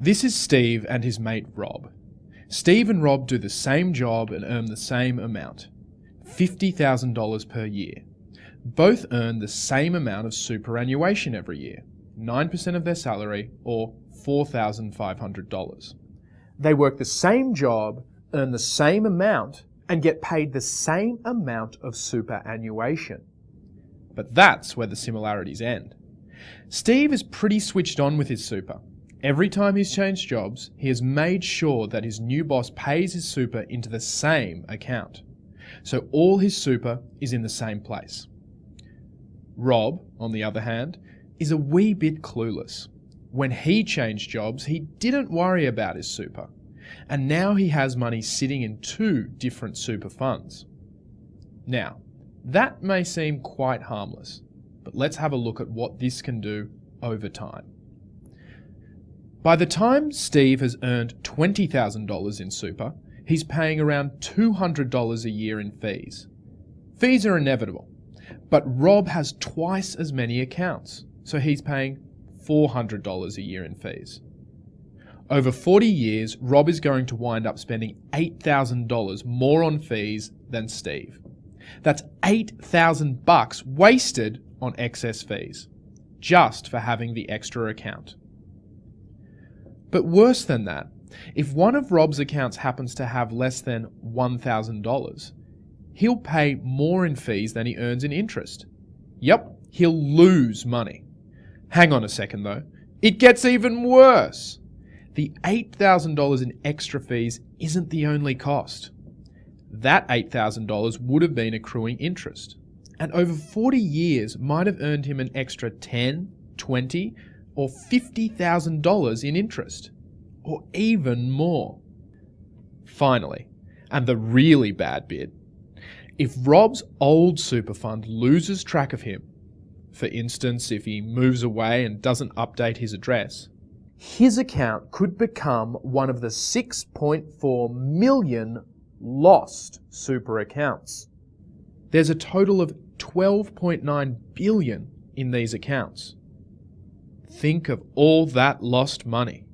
This is Steve and his mate Rob. Steve and Rob do the same job and earn the same amount, $50,000 per year. Both earn the same amount of superannuation every year, 9% of their salary or $4,500. They work the same job, earn the same amount, and get paid the same amount of superannuation. But that's where the similarities end. Steve is pretty switched on with his super. Every time he's changed jobs, he has made sure that his new boss pays his super into the same account. So all his super is in the same place. Rob, on the other hand, is a wee bit clueless. When he changed jobs, he didn't worry about his super. And now he has money sitting in two different super funds. Now, that may seem quite harmless, but let's have a look at what this can do over time. By the time Steve has earned $20,000 in super, he's paying around $200 a year in fees. Fees are inevitable, but Rob has twice as many accounts, so he's paying $400 a year in fees. Over 40 years, Rob is going to wind up spending $8,000 more on fees than Steve. That's $8,000 wasted on excess fees, just for having the extra account. But worse than that, if one of Rob's accounts happens to have less than $1,000, he'll pay more in fees than he earns in interest. Yep, he'll lose money. Hang on a second though, it gets even worse. The $8,000 in extra fees isn't the only cost. That $8,000 would have been accruing interest, and over 40 years might have earned him an extra $10,000, $20,000, or $50,000 in interest, or even more. Finally, and the really bad bit, if Rob's old super fund loses track of him, for instance if he moves away and doesn't update his address, his account could become one of the 6.4 million lost super accounts. There's a total of 12.9 billion in these accounts. Think of all that lost money.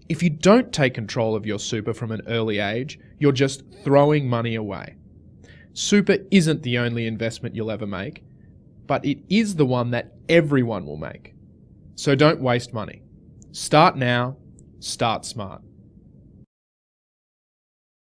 If you don't take control of your super from an early age, you're just throwing money away. Super isn't the only investment you'll ever make, but it is the one that everyone will make. So don't waste money. Start now, start smart.